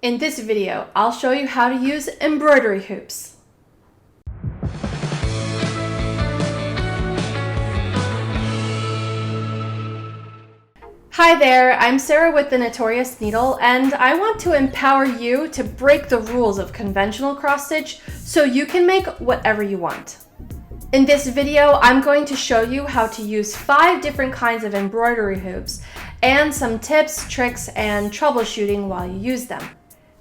In this video, I'll show you how to use embroidery hoops. Hi there, I'm Sarah with the Notorious Needle, and I want to empower you to break the rules of conventional cross-stitch so you can make whatever you want. In this video, I'm going to show you how to use 5 different kinds of embroidery hoops and some tips, tricks, and troubleshooting while you use them.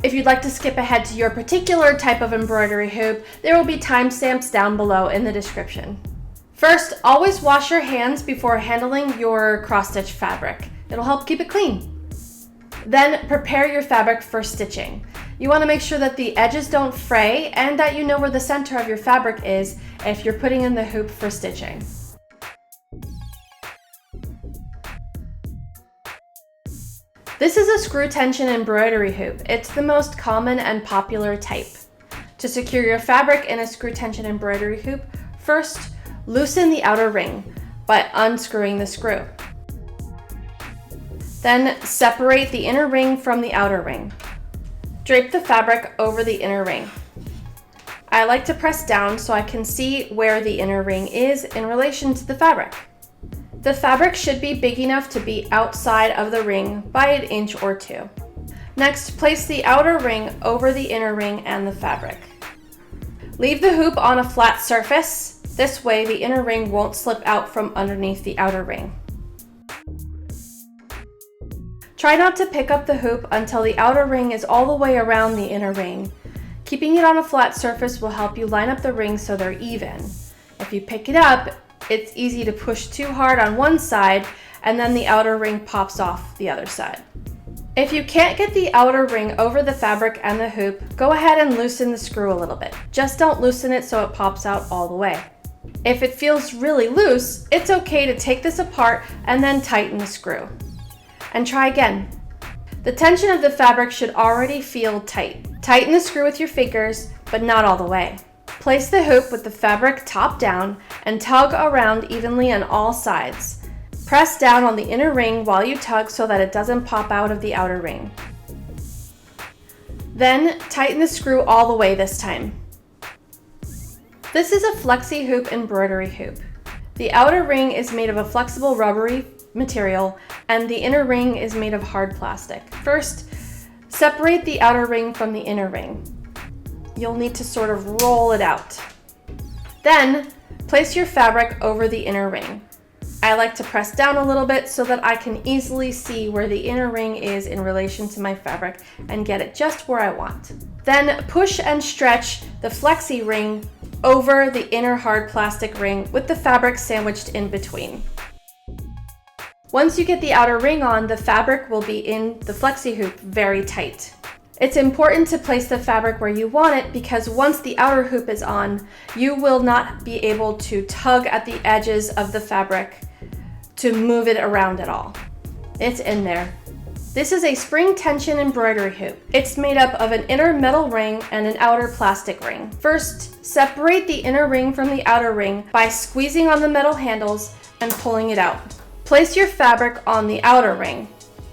If you'd like to skip ahead to your particular type of embroidery hoop, there will be timestamps down below in the description. First, always wash your hands before handling your cross-stitch fabric. It'll help keep it clean. Then prepare your fabric for stitching. You want to make sure that the edges don't fray and that you know where the center of your fabric is if you're putting in the hoop for stitching. This is a screw tension embroidery hoop. It's the most common and popular type. To secure your fabric in a screw tension embroidery hoop, first loosen the outer ring by unscrewing the screw. Then separate the inner ring from the outer ring. Drape the fabric over the inner ring. I like to press down so I can see where the inner ring is in relation to the fabric. The fabric should be big enough to be outside of the ring by an inch or 2. Next, place the outer ring over the inner ring and the fabric. Leave the hoop on a flat surface. This way the inner ring won't slip out from underneath the outer ring. Try not to pick up the hoop until the outer ring is all the way around the inner ring. Keeping it on a flat surface will help you line up the rings so they're even. If you pick it up, it's easy to push too hard on one side and then the outer ring pops off the other side. If you can't get the outer ring over the fabric and the hoop, go ahead and loosen the screw a little bit. Just don't loosen it so it pops out all the way. If it feels really loose, it's okay to take this apart and then tighten the screw. And try again. The tension of the fabric should already feel tight. Tighten the screw with your fingers, but not all the way. Place the hoop with the fabric top down and tug around evenly on all sides. Press down on the inner ring while you tug so that it doesn't pop out of the outer ring. Then tighten the screw all the way this time. This is a Flexi Hoop embroidery hoop. The outer ring is made of a flexible rubbery material and the inner ring is made of hard plastic. First, separate the outer ring from the inner ring. You'll need to sort of roll it out. Then, place your fabric over the inner ring. I like to press down a little bit so that I can easily see where the inner ring is in relation to my fabric and get it just where I want. Then push and stretch the flexi ring over the inner hard plastic ring with the fabric sandwiched in between. Once you get the outer ring on, the fabric will be in the flexi hoop very tight. It's important to place the fabric where you want it because once the outer hoop is on, you will not be able to tug at the edges of the fabric to move it around at all. It's in there. This is a spring tension embroidery hoop. It's made up of an inner metal ring and an outer plastic ring. First, separate the inner ring from the outer ring by squeezing on the metal handles and pulling it out. Place your fabric on the outer ring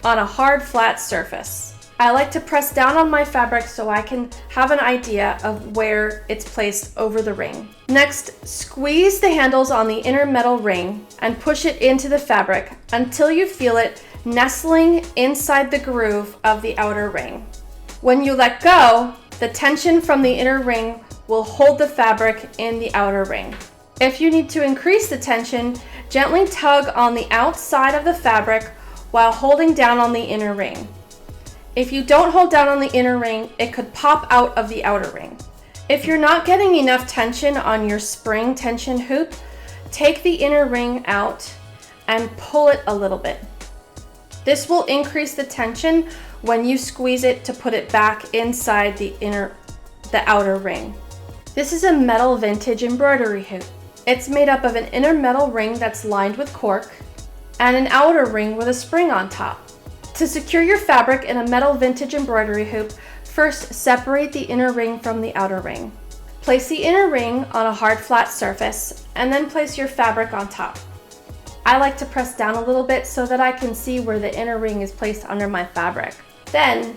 on a hard, flat surface. I like to press down on my fabric so I can have an idea of where it's placed over the ring. Next, squeeze the handles on the inner metal ring and push it into the fabric until you feel it nestling inside the groove of the outer ring. When you let go, the tension from the inner ring will hold the fabric in the outer ring. If you need to increase the tension, gently tug on the outside of the fabric while holding down on the inner ring. If you don't hold down on the inner ring, it could pop out of the outer ring. If you're not getting enough tension on your spring tension hoop, take the inner ring out and pull it a little bit. This will increase the tension when you squeeze it to put it back inside the outer ring. This is a metal vintage embroidery hoop. It's made up of an inner metal ring that's lined with cork and an outer ring with a spring on top. To secure your fabric in a metal vintage embroidery hoop, first separate the inner ring from the outer ring. Place the inner ring on a hard flat surface and then place your fabric on top. I like to press down a little bit so that I can see where the inner ring is placed under my fabric. Then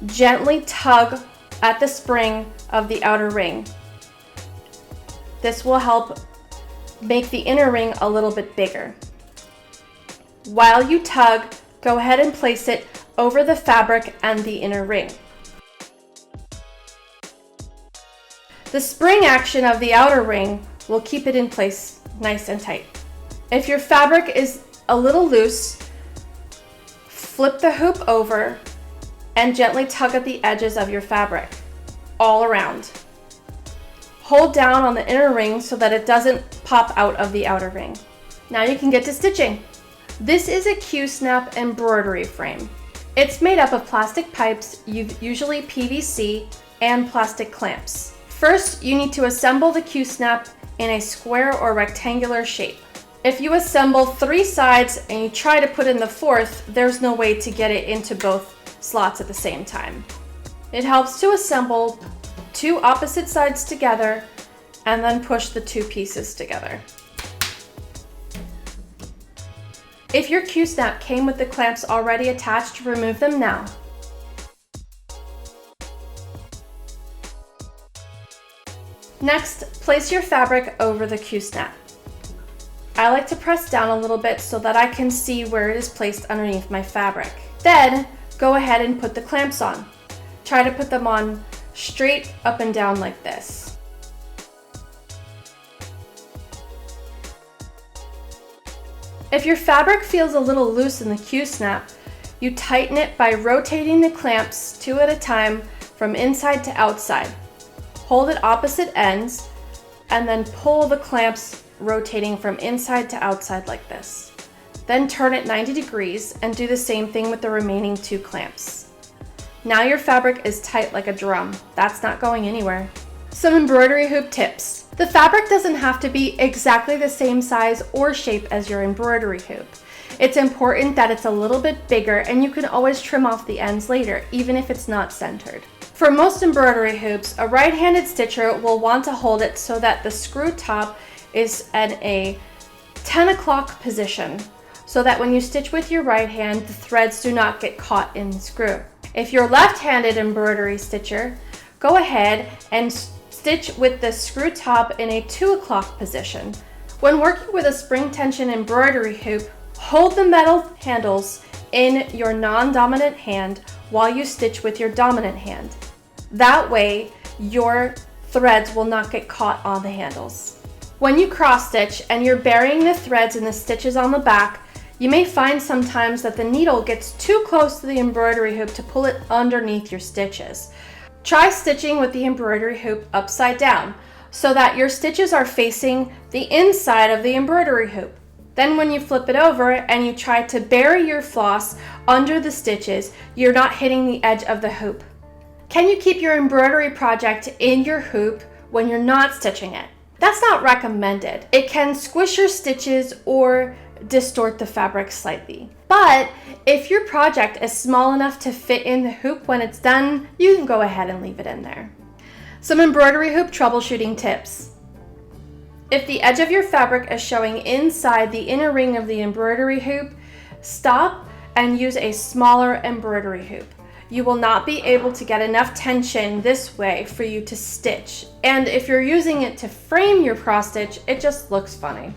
gently tug at the spring of the outer ring. This will help make the inner ring a little bit bigger. While you tug, go ahead and place it over the fabric and the inner ring. The spring action of the outer ring will keep it in place nice and tight. If your fabric is a little loose, flip the hoop over and gently tug at the edges of your fabric all around. Hold down on the inner ring so that it doesn't pop out of the outer ring. Now you can get to stitching. This is a Q-snap embroidery frame. It's made up of plastic pipes, usually PVC, and plastic clamps. First, you need to assemble the Q-snap in a square or rectangular shape. If you assemble 3 sides and you try to put in the 4th, there's no way to get it into both slots at the same time. It helps to assemble 2 opposite sides together and then push the 2 pieces together. If your Q-snap came with the clamps already attached, remove them now. Next, place your fabric over the Q-snap. I like to press down a little bit so that I can see where it is placed underneath my fabric. Then, go ahead and put the clamps on. Try to put them on straight up and down like this. If your fabric feels a little loose in the Q-snap, you tighten it by rotating the clamps 2 at a time from inside to outside. Hold at opposite ends and then pull the clamps rotating from inside to outside like this. Then turn it 90 degrees and do the same thing with the remaining 2 clamps. Now your fabric is tight like a drum. That's not going anywhere. Some embroidery hoop tips. The fabric doesn't have to be exactly the same size or shape as your embroidery hoop. It's important that it's a little bit bigger, and you can always trim off the ends later, even if it's not centered. For most embroidery hoops, a right-handed stitcher will want to hold it so that the screw top is at a 10 o'clock position, so that when you stitch with your right hand, the threads do not get caught in the screw. If you're left-handed embroidery stitcher, go ahead and stitch with the screw top in a 2 o'clock position. When working with a spring tension embroidery hoop, hold the metal handles in your non-dominant hand while you stitch with your dominant hand. That way, your threads will not get caught on the handles. When you cross stitch and you're burying the threads in the stitches on the back, you may find sometimes that the needle gets too close to the embroidery hoop to pull it underneath your stitches. Try stitching with the embroidery hoop upside down so that your stitches are facing the inside of the embroidery hoop. Then when you flip it over and you try to bury your floss under the stitches, you're not hitting the edge of the hoop. Can you keep your embroidery project in your hoop when you're not stitching it? That's not recommended. It can squish your stitches or distort the fabric slightly. But if your project is small enough to fit in the hoop when it's done, you can go ahead and leave it in there. Some embroidery hoop troubleshooting tips. If the edge of your fabric is showing inside the inner ring of the embroidery hoop, stop and use a smaller embroidery hoop. You will not be able to get enough tension this way for you to stitch. And if you're using it to frame your cross stitch, it just looks funny.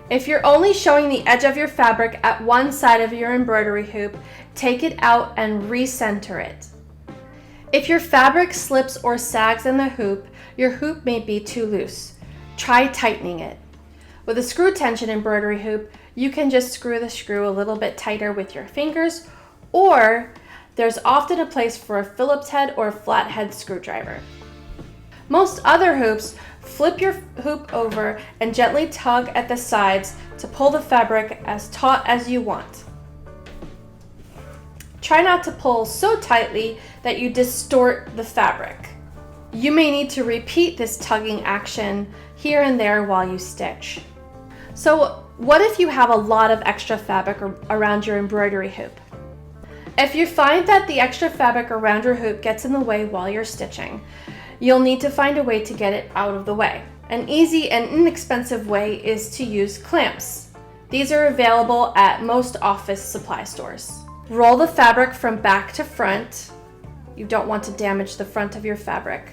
If you're only showing the edge of your fabric at one side of your embroidery hoop, take it out and recenter it. If your fabric slips or sags in the hoop, your hoop may be too loose. Try tightening it. With a screw tension embroidery hoop, you can just screw the screw a little bit tighter with your fingers, or there's often a place for a Phillips head or flathead screwdriver. Most other hoops, flip your hoop over and gently tug at the sides to pull the fabric as taut as you want. Try not to pull so tightly that you distort the fabric. You may need to repeat this tugging action here and there while you stitch. So what if you have a lot of extra fabric around your embroidery hoop? If you find that the extra fabric around your hoop gets in the way while you're stitching, you'll need to find a way to get it out of the way. An easy and inexpensive way is to use clamps. These are available at most office supply stores. Roll the fabric from back to front You don't want to damage the front of your fabric.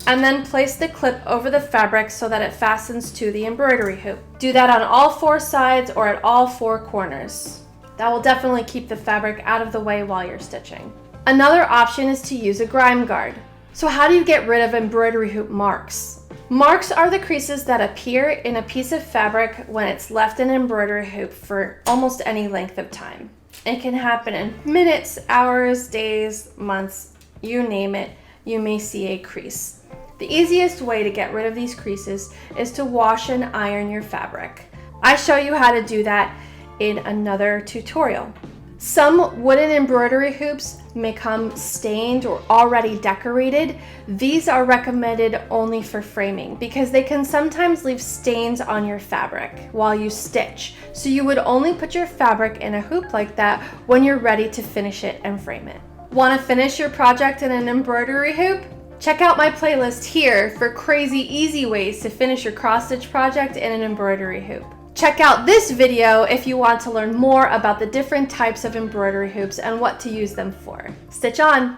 And then place the clip over the fabric so that it fastens to the embroidery hoop. Do that on all 4 sides or at all 4 corners. That will definitely keep the fabric out of the way while you're stitching. Another option is to use a grime guard. So how do you get rid of embroidery hoop marks? Marks are the creases that appear in a piece of fabric when it's left in an embroidery hoop for almost any length of time. It can happen in minutes, hours, days, months, you name it, you may see a crease. The easiest way to get rid of these creases is to wash and iron your fabric. I show you how to do that in another tutorial. Some wooden embroidery hoops may come stained or already decorated. These are recommended only for framing because they can sometimes leave stains on your fabric while you stitch. So you would only put your fabric in a hoop like that when you're ready to finish it and frame it. Want to finish your project in an embroidery hoop? Check out my playlist here for crazy easy ways to finish your cross-stitch project in an embroidery hoop. Check out this video if you want to learn more about the different types of embroidery hoops and what to use them for. Stitch on!